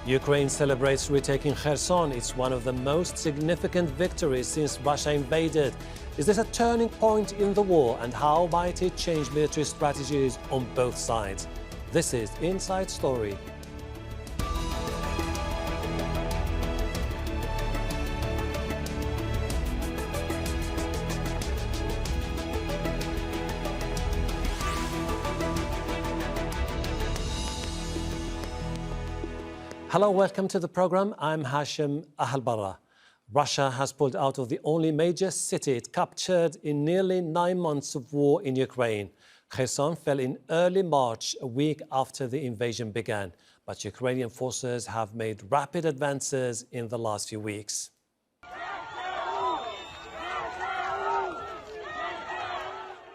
Ukraine celebrates retaking Kherson. It's one of the most significant victories since Russia invaded. Is this a turning point in the war, and how might it change military strategies on both sides? This is Inside Story. Hello, welcome to the program. I'm Hashem Ahelbarra. Russia has pulled out of the only major city it captured in nearly 9 months of war in Ukraine. Kherson fell in early March, a week after the invasion began. But Ukrainian forces have made rapid advances in the last few weeks.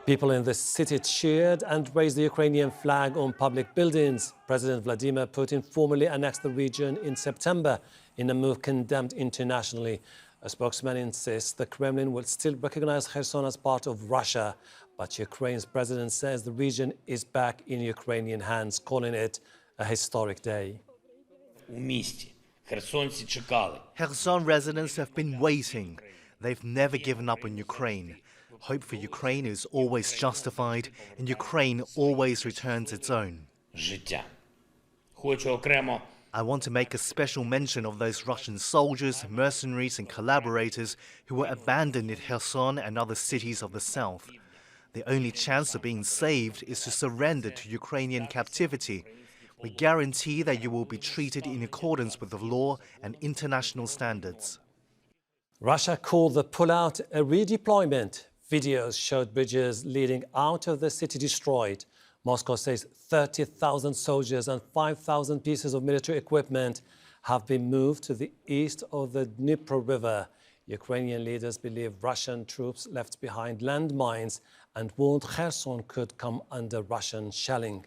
People in the city cheered and raised the Ukrainian flag on public buildings. President Vladimir Putin formally annexed the region in September in a move condemned internationally. A spokesman insists the Kremlin will still recognize Kherson as part of Russia, but Ukraine's president says the region is back in Ukrainian hands, calling it a historic day. Kherson residents have been waiting. They've never given up on Ukraine. Hope for Ukraine is always justified, and Ukraine always returns its own. I want to make a special mention of those Russian soldiers, mercenaries and collaborators who were abandoned in Kherson and other cities of the south. The only chance of being saved is to surrender to Ukrainian captivity. We guarantee that you will be treated in accordance with the law and international standards. Russia called the pullout a redeployment. Videos showed bridges leading out of the city destroyed. Moscow says 30,000 soldiers and 5,000 pieces of military equipment have been moved to the east of the Dnipro River. Ukrainian leaders believe Russian troops left behind landmines and warned Kherson could come under Russian shelling.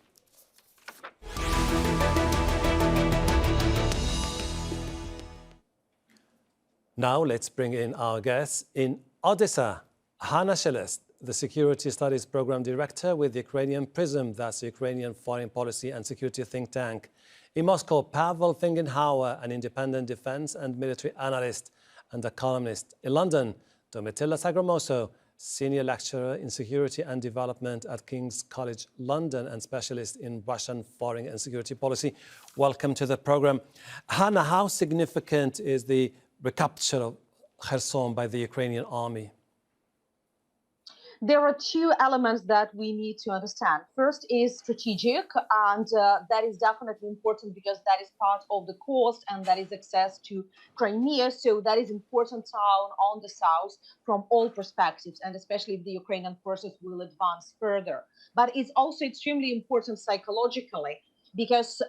Now let's bring in our guests in Odessa. Hanna, Shelest, the Security Studies Program Director with the Ukrainian Prism, that's the Ukrainian Foreign Policy and Security think tank. In Moscow, Pavel Felgenhauer, an independent defense and military analyst and a columnist. In London, Domitilla Sagramoso, senior lecturer in security and development at King's College London and specialist in Russian foreign and security policy. Welcome to the program. Hanna, how significant is the recapture of Kherson by the Ukrainian army? There are two elements that we need to understand. First is strategic, and that is definitely important because that is part of the coast and that is access to Crimea. So that is important town on the south from all perspectives, and especially if the Ukrainian forces will advance further. But it's also extremely important psychologically because,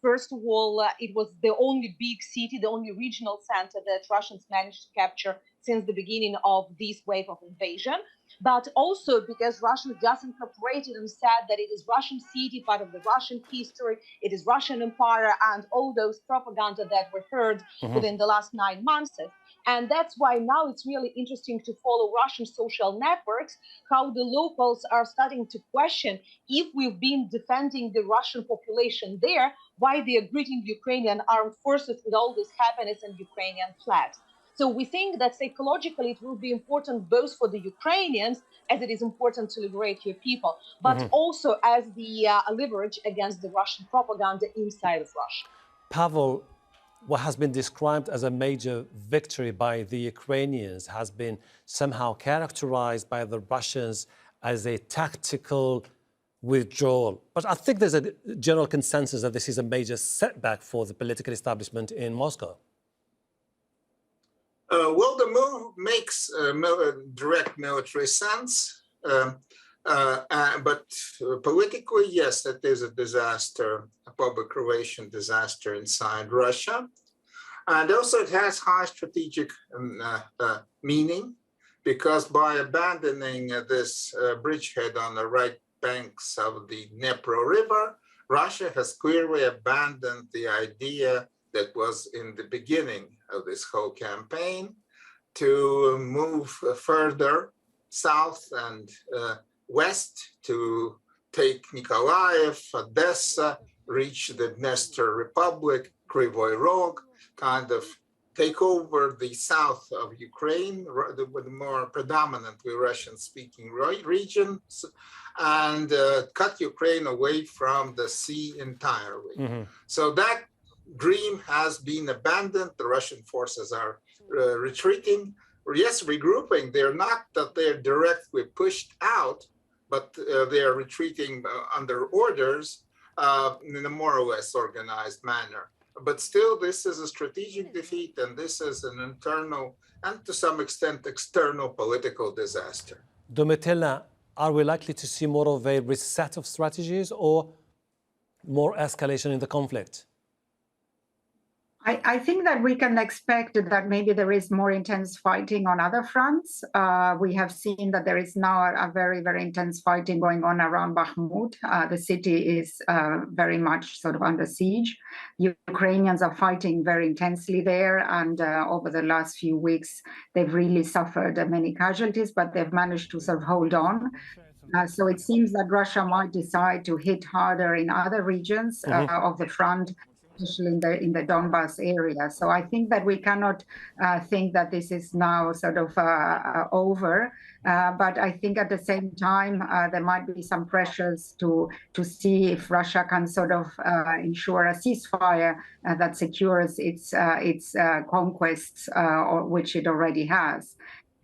first of all, it was the only big city, the only regional center that Russians managed to capture since the beginning of this wave of invasion. But also because Russia just incorporated and said that it is Russian city, part of the Russian history, it is Russian empire, and all those propaganda that were heard within the last 9 months. And that's why now it's really interesting to follow Russian social networks, how the locals are starting to question if we've been defending the Russian population there, why they are greeting Ukrainian armed forces with all this happiness and Ukrainian flags. So we think that psychologically it will be important both for the Ukrainians, as it is important to liberate your people, but also as the leverage against the Russian propaganda inside of Russia. Pavel, what has been described as a major victory by the Ukrainians has been somehow characterized by the Russians as a tactical withdrawal. But I think there's a general consensus that this is a major setback for the political establishment in Moscow. Well, the move makes direct military sense, but politically, yes, it is a disaster, a public relation disaster inside Russia. And also it has high strategic meaning, because by abandoning this bridgehead on the right banks of the Dnipro River, Russia has clearly abandoned the idea that was in the beginning of this whole campaign to move further south and west to take Nikolaev, Odessa, reach the Dnipro Republic, Krivoy Rog, kind of take over the south of Ukraine, the more predominantly Russian-speaking regions, and cut Ukraine away from the sea entirely. Mm-hmm. So that dream has been abandoned. The Russian forces are retreating. Yes, regrouping. They're not that they're directly pushed out, but they are retreating under orders in a more or less organized manner. But still, this is a strategic defeat, and this is an internal and to some extent external political disaster. Domitilla, are we likely to see more of a reset of strategies or more escalation in the conflict? I think that we can expect that maybe there is more intense fighting on other fronts. We have seen that there is now a very, very intense fighting going on around Bakhmut. The city is very much sort of under siege. Ukrainians are fighting very intensely there, and over the last few weeks, they've really suffered many casualties, but they've managed to sort of hold on. So it seems that Russia might decide to hit harder in other regions of the front, especially in the Donbas area. So I think that we cannot think that this is now sort of over. But I think at the same time, there might be some pressures to see if Russia can sort of ensure a ceasefire that secures its conquests, which it already has.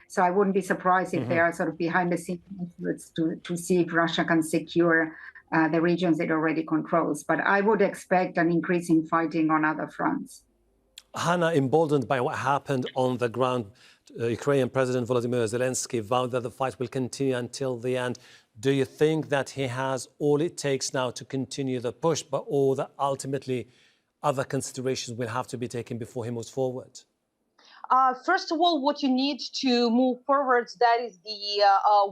So I wouldn't be surprised if they are sort of behind the scenes efforts to see if Russia can secure the regions it already controls. But I would expect an increase in fighting on other fronts. Hanna, emboldened by what happened on the ground, Ukrainian President Volodymyr Zelensky vowed that the fight will continue until the end. Do you think that he has all it takes now to continue the push, or that ultimately other considerations will have to be taken before he moves forward? First of all, what you need to move forward, that is the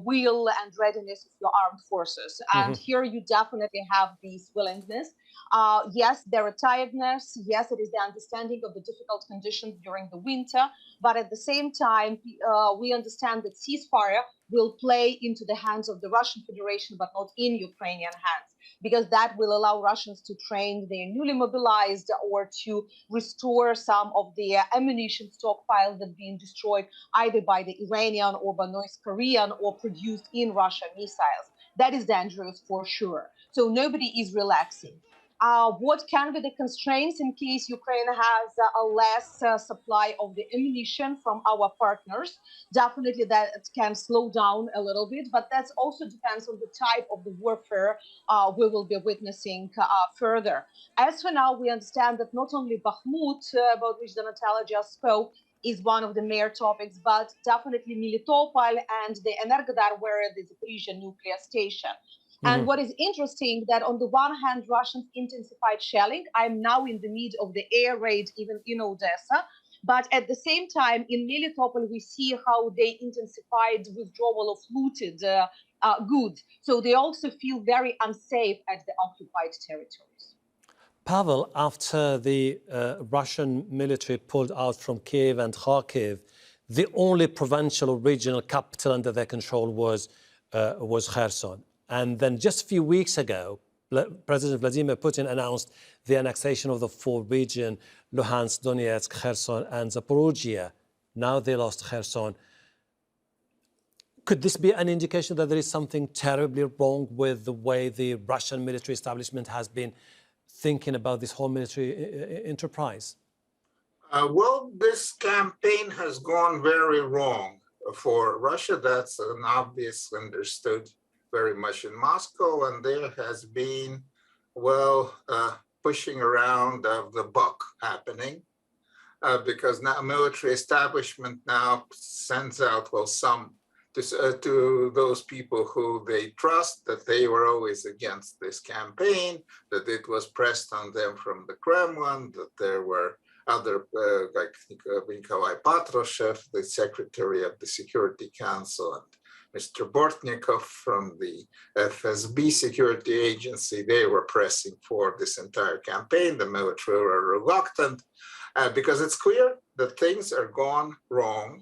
will and readiness of your armed forces. And here you definitely have this willingness. Yes, there are tiredness. Yes, it is the understanding of the difficult conditions during the winter. But at the same time, we understand that ceasefire will play into the hands of the Russian Federation, but not in Ukrainian hands, because that will allow Russians to train their newly mobilized or to restore some of the ammunition stockpiles that being destroyed either by the Iranian or by North Korean or produced in Russia missiles. That is dangerous for sure. So nobody is relaxing. What can be the constraints in case Ukraine has a less supply of the ammunition from our partners? Definitely that can slow down a little bit, but that also depends on the type of the warfare we will be witnessing further. As for now, we understand that not only Bakhmut, about which Domitilla just spoke, is one of the major topics, but definitely Melitopol and the Energodar, where the Zaporizhzhia nuclear station. And what is interesting that on the one hand, Russians intensified shelling. I'm now in the midst of the air raid, even in Odessa. But at the same time, in Melitopol, we see how they intensified withdrawal of looted goods. So they also feel very unsafe at the occupied territories. Pavel, after the Russian military pulled out from Kiev and Kharkiv, the only provincial or regional capital under their control was Kherson. And then just a few weeks ago, President Vladimir Putin announced the annexation of the four regions, Luhansk, Donetsk, Kherson, and Zaporizhzhia. Now they lost Kherson. Could this be an indication that there is something terribly wrong with the way the Russian military establishment has been thinking about this whole military enterprise? Well, this campaign has gone very wrong for Russia. That's an obvious understood very much in Moscow, and there has been, pushing around of the buck happening, because now military establishment now sends out, some to those people who they trust, that they were always against this campaign, that it was pressed on them from the Kremlin, that there were other, like Nikolai Patrushev, the secretary of the Security Council, and Mr. Bortnikov from the FSB security agency, they were pressing for this entire campaign. The military were reluctant because it's clear that things are gone wrong.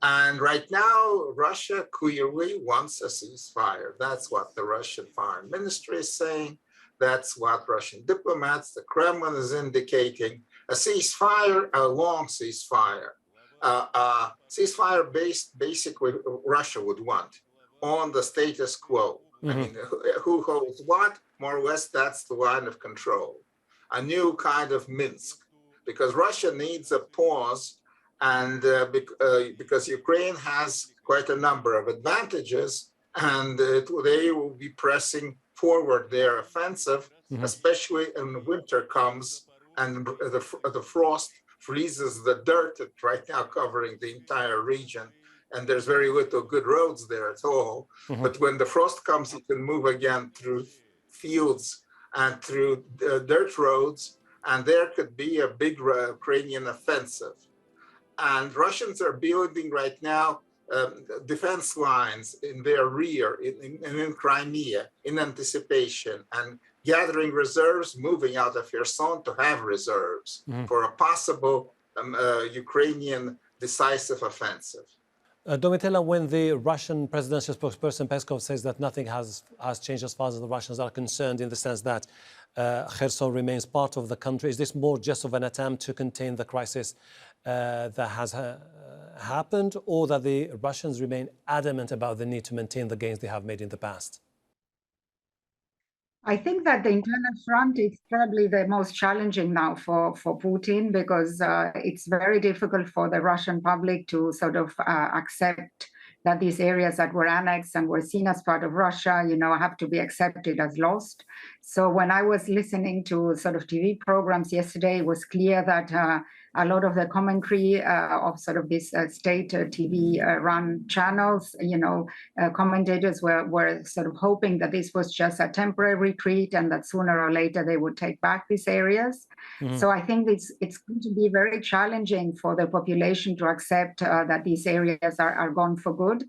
And right now, Russia clearly wants a ceasefire. That's what the Russian foreign ministry is saying, That's what Russian diplomats, the Kremlin is indicating. A ceasefire, a long ceasefire. Ceasefire based, basically, Russia would want on the status quo. I mean, who holds what? More or less, that's the line of control. A new kind of Minsk, because Russia needs a pause, and because Ukraine has quite a number of advantages, and they will be pressing forward their offensive, especially when winter comes and the frost freezes the dirt that's right now covering the entire region. And there's very little good roads there at all. But when the frost comes, you can move again through fields and through dirt roads, and there could be a big Ukrainian offensive. And Russians are building right now defense lines in their rear, in Crimea, in anticipation, and gathering reserves, moving out of Kherson to have reserves for a possible Ukrainian decisive offensive. Domitilla, when the Russian presidential spokesperson Peskov says that nothing has changed as far as the Russians are concerned, in the sense that Kherson remains part of the country, is this more just of an attempt to contain the crisis that has happened, or that the Russians remain adamant about the need to maintain the gains they have made in the past? I think that the internal front is probably the most challenging now for Putin, because it's very difficult for the Russian public to sort of accept that these areas that were annexed and were seen as part of Russia, have to be accepted as lost. So when I was listening to sort of TV programs yesterday, it was clear that a lot of the commentary of sort of this state TV run channels, commentators were sort of hoping that this was just a temporary retreat and that sooner or later they would take back these areas. So I think it's going to be very challenging for the population to accept that these areas are gone for good.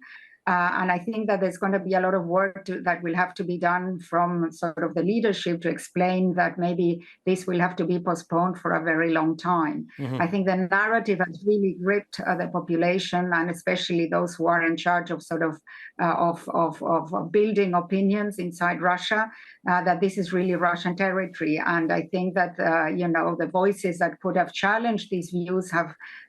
And I think that there's going to be a lot of work that will have to be done from sort of the leadership to explain that maybe this will have to be postponed for a very long time. I think the narrative has really gripped the population, and especially those who are in charge of sort of building opinions inside Russia, that this is really Russian territory. And I think that the voices that could have challenged these views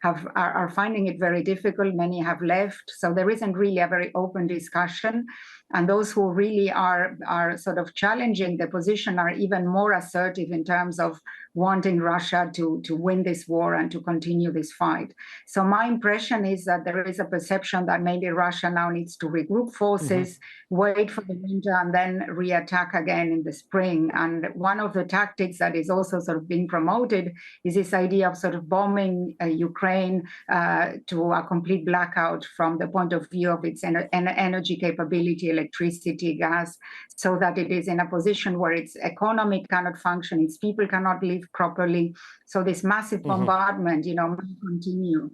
are finding it very difficult. Many have left, so there isn't really a very open discussion. And those who really are sort of challenging the position are even more assertive in terms of wanting Russia to win this war and to continue this fight. So my impression is that there is a perception that maybe Russia now needs to regroup forces, wait for the winter, and then reattack again in the spring. And one of the tactics that is also sort of being promoted is this idea of sort of bombing Ukraine to a complete blackout from the point of view of its energy capability, electricity, gas, so that it is in a position where its economy cannot function, its people cannot live properly. So this massive bombardment, may continue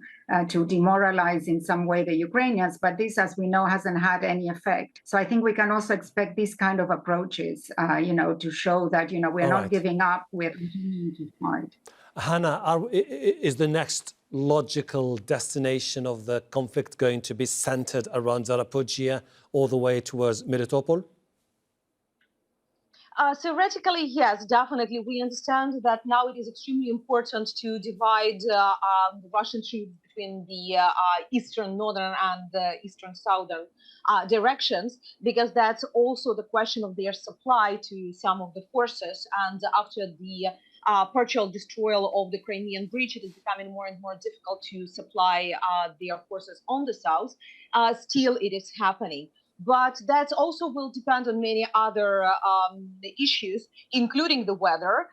to demoralize in some way the Ukrainians, but this, as we know, hasn't had any effect. So I think we can also expect these kind of approaches, to show that, we're not giving up, we're continuing to fight. Hanna, is the next logical destination of the conflict going to be centered around Zaporizhzhia all the way towards Melitopol? Theoretically, yes, definitely. We understand that now it is extremely important to divide the Russian troops between the eastern, northern, and eastern, southern directions, because that's also the question of their supply to some of the forces. And after the partial destroyal of the Crimean Bridge, it is becoming more and more difficult to supply their forces on the south. Still, it is happening. But that also will depend on many other issues, including the weather,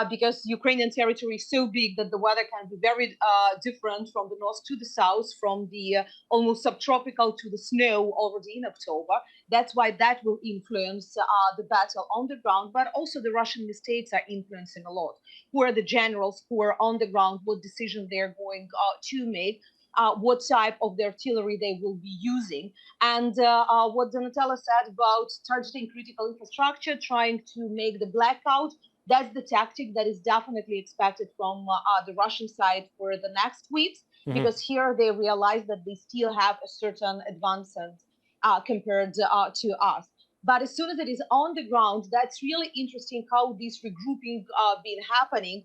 because Ukrainian territory is so big that the weather can be very different from the north to the south, from the almost subtropical to the snow already in October. That's why that will influence the battle on the ground, but also the Russian mistakes are influencing a lot. Who are the generals who are on the ground, what decision they're going to make, what type of the artillery they will be using. And what Domitilla said about targeting critical infrastructure, trying to make the blackout, that's the tactic that is definitely expected from the Russian side for the next weeks, because here they realize that they still have a certain advancement compared to us. But as soon as it is on the ground, that's really interesting how this regrouping been happening.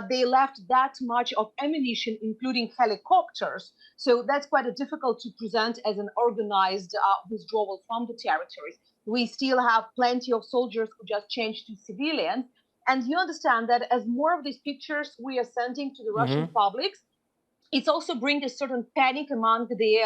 They left that much of ammunition, including helicopters. So that's quite difficult to present as an organized withdrawal from the territories. We still have plenty of soldiers who just changed to civilians. And you understand that as more of these pictures we are sending to the Russian publics, it's also bringing a certain panic among the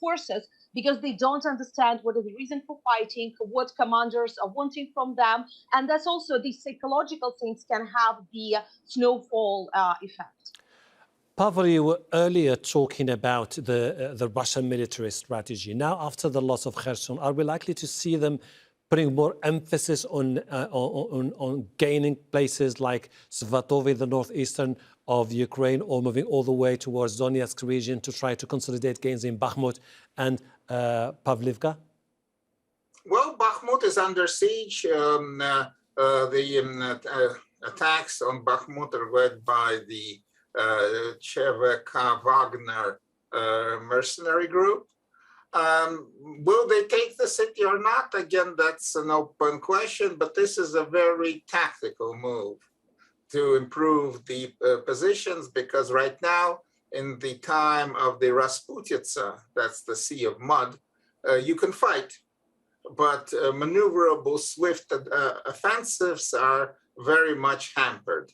forces, because they don't understand what is the reason for fighting, what commanders are wanting from them. And that's also the psychological things can have the snowfall effect. Pavel, you were earlier talking about the Russian military strategy. Now, after the loss of Kherson, are we likely to see them putting more emphasis on gaining places like Svatove in the northeastern of Ukraine, or moving all the way towards Donetsk region to try to consolidate gains in Bakhmut and Pavlivka? Well, Bakhmut is under siege. The attacks on Bakhmut are led by the Chevka Wagner mercenary group. Will they take the city or not? Again, that's an open question, but this is a very tactical move to improve the positions, because right now, in the time of the Rasputitsa, that's the Sea of Mud, you can fight, but maneuverable, swift offensives are very much hampered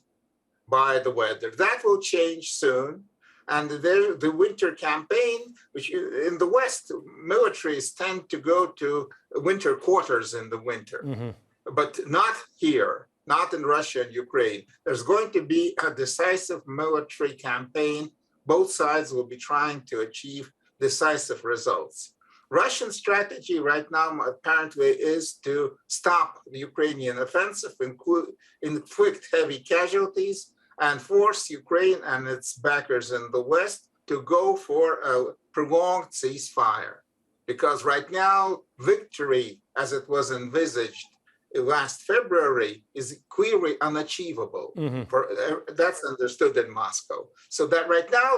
by the weather. That will change soon. And the winter campaign, which in the West, militaries tend to go to winter quarters in the winter, but not here, not in Russia and Ukraine. There's going to be a decisive military campaign. Both sides will be trying to achieve decisive results. Russian strategy right now, apparently, is to stop the Ukrainian offensive, inflict heavy casualties, and force Ukraine and its backers in the West to go for a prolonged ceasefire. Because right now, victory, as it was envisaged last February, is clearly unachievable. That's understood in Moscow. So that right now,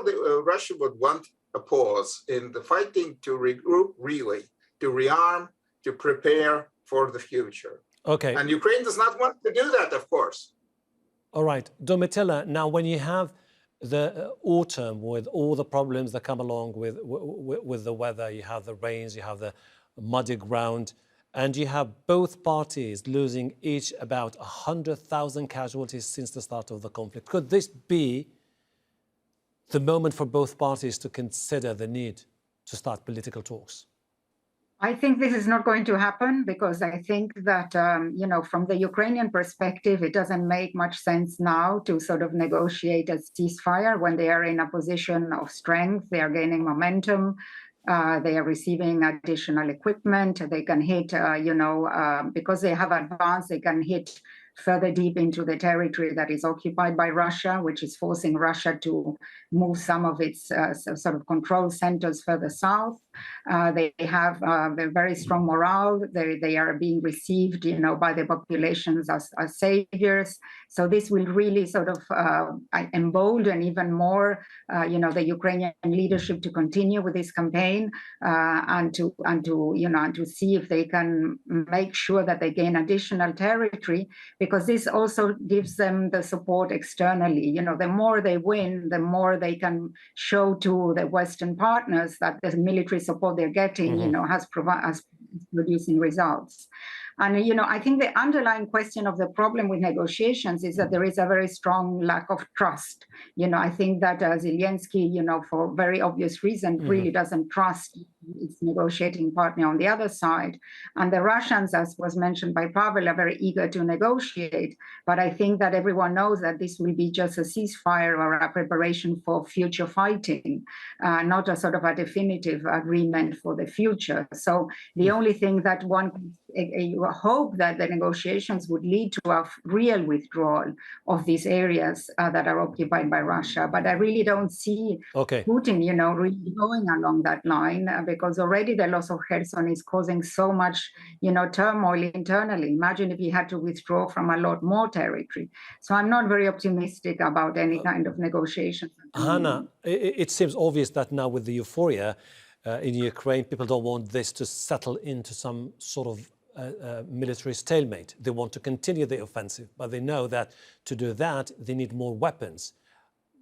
Russia would want a pause in the fighting, to regroup, really, to rearm, to prepare for the future. Okay. And Ukraine does not want to do that, of course. All right. Domitilla, now when you have the autumn with all the problems that come along with the weather, you have the rains, you have the muddy ground, and you have both parties losing each about 100,000 casualties since the start of the conflict. Could this be the moment for both parties to consider the need to start political talks? I think this is not going to happen, because I think that, from the Ukrainian perspective, it doesn't make much sense now to sort of negotiate a ceasefire when they are in a position of strength. They are gaining momentum. They are receiving additional equipment. They can hit, because they have advanced, they can hit further deep into the territory that is occupied by Russia, which is forcing Russia to move some of its sort of control centers further south. They have a very strong morale. They are being received, by the populations as saviors. So this will really sort of embolden even more, the Ukrainian leadership to continue with this campaign and to see if they can make sure that they gain additional territory, because this also gives them the support externally. The more they win, the more they can show to the Western partners that the military support they're getting, has producing results. And, I think the underlying question of the problem with negotiations is that there is a very strong lack of trust. I think that Zelensky, for very obvious reason, really doesn't trust its negotiating partner on the other side. And the Russians, as was mentioned by Pavel, are very eager to negotiate. But I think that everyone knows that this will be just a ceasefire or a preparation for future fighting, not a sort of a definitive agreement for the future. So the only thing that one hope that the negotiations would lead to a real withdrawal of these areas that are occupied by Russia. But I really don't see Putin, really going along that line, because already the loss of Kherson is causing so much, turmoil internally. Imagine if he had to withdraw from a lot more territory. So I'm not very optimistic about any kind of negotiations. Hanna, it seems obvious that now with the euphoria in Ukraine, people don't want this to settle into some sort of military stalemate. They want to continue the offensive, but they know that to do that, they need more weapons.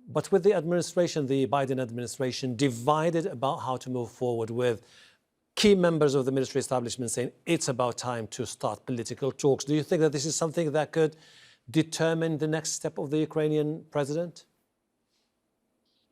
But with the administration, the Biden administration, divided about how to move forward, with key members of the military establishment saying it's about time to start political talks. Do you think that this is something that could determine the next step of the Ukrainian president?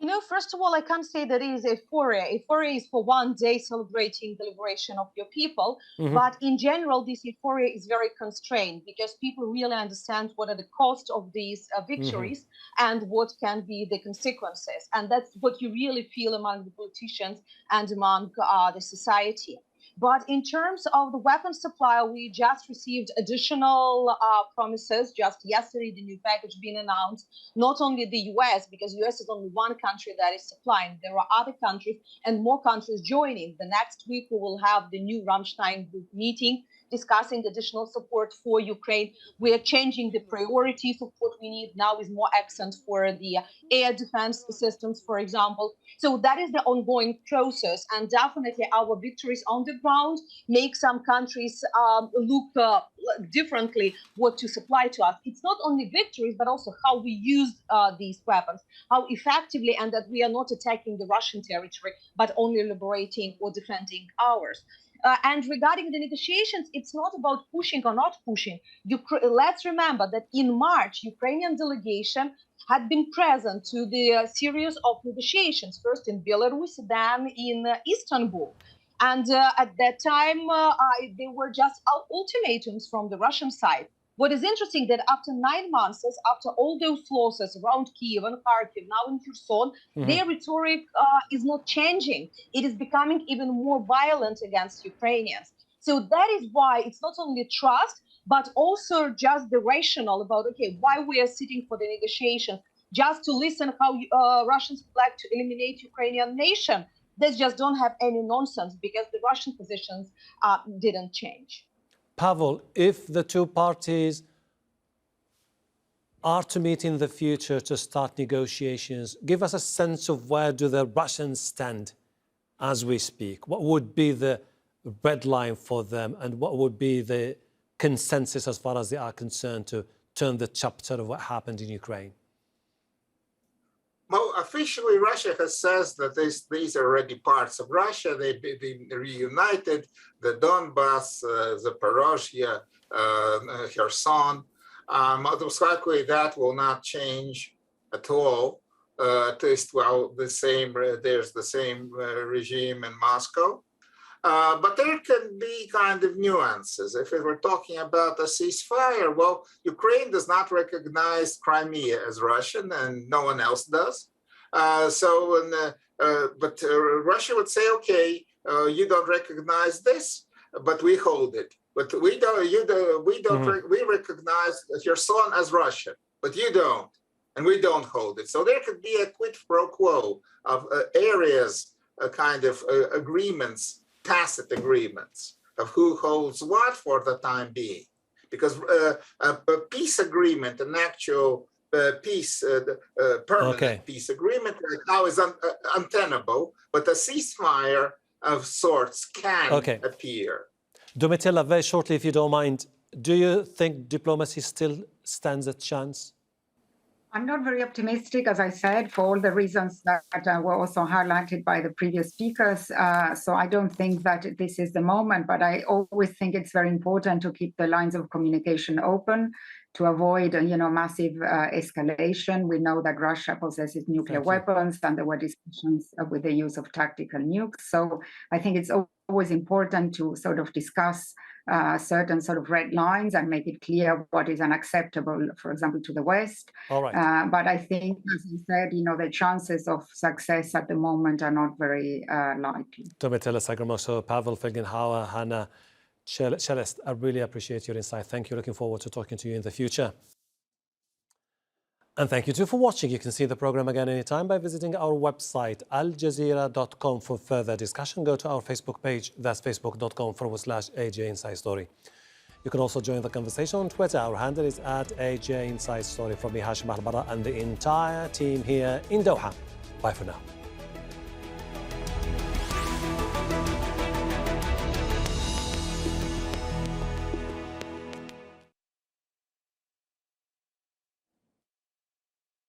You know, first of all, I can't say that it is euphoria. Euphoria is for one day celebrating the liberation of your people. But in general, this euphoria is very constrained because people really understand what are the costs of these victories and what can be the consequences. And that's what you really feel among the politicians and among the society. But in terms of the weapon supply, we just received additional promises. Just yesterday, the new package being announced, not only the US, because US is only one country that is supplying. There are other countries and more countries joining. The next week, we will have the new Ramstein group meeting discussing additional support for Ukraine. We are changing the priorities of what we need now is more accent for the air defense systems, for example. So that is the ongoing process. And definitely our victories on the ground make some countries look differently what to supply to us. It's not only victories, but also how we use these weapons, how effectively, and that we are not attacking the Russian territory, but only liberating or defending ours. And regarding the negotiations, it's not about pushing or not pushing. Let's remember that in March, Ukrainian delegation had been present to the series of negotiations, first in Belarus, then in Istanbul. And at that time, they were just ultimatums from the Russian side. What is interesting that after 9 months, after all those losses around Kyiv and Kharkiv, now in Kherson, their rhetoric is not changing. It is becoming even more violent against Ukrainians. So that is why it's not only trust, but also just the rationale about, okay, why we are sitting for the negotiations, just to listen how Russians would like to eliminate Ukrainian nation. They just don't have any nonsense because the Russian positions didn't change. Pavel, if the two parties are to meet in the future to start negotiations, give us a sense of where do the Russians stand as we speak? What would be the red line for them, and what would be the consensus as far as they are concerned to turn the chapter of what happened in Ukraine? Well, officially, Russia has says that these are already parts of Russia. They've been reunited. The Donbass, Zaporozhye, Kherson. Most likely, that will not change at all. At least, well, there's the same regime in Moscow. But there can be kind of nuances. If we were talking about a ceasefire, well, Ukraine does not recognize Crimea as Russian, and no one else does. But Russia would say, okay, you don't recognize this, but we hold it. But we don't. We recognize Kherson as Russian, but you don't, and we don't hold it. So there could be a quid pro quo of areas, kind of agreements. Tacit agreements of who holds what for the time being, because a peace agreement, an actual peace, permanent peace agreement right now is untenable, but a ceasefire of sorts can appear. Domitilla, very shortly, if you don't mind, do you think diplomacy still stands a chance? I'm not very optimistic, as I said, for all the reasons that were also highlighted by the previous speakers. So I don't think that this is the moment, but I always think it's very important to keep the lines of communication open to avoid, massive escalation. We know that Russia possesses nuclear weapons, and there were discussions with the use of tactical nukes. So I think it's always important to sort of discuss certain sort of red lines and make it clear what is unacceptable, for example, to the West. All right. But I think, as you said, the chances of success at the moment are not very likely. Domitilla, Sagramoso, Pavel Felgenhauer, Hanna, Shelest, I really appreciate your insight. Thank you. Looking forward to talking to you in the future. And thank you too for watching. You can see the program again anytime by visiting our website, aljazeera.com, for further discussion. Go to our Facebook page, that's facebook.com/AJ Inside Story. You can also join the conversation on Twitter. Our handle is @AJ Inside Story. From me, Ahelbarra, and the entire team here in Doha. Bye for now.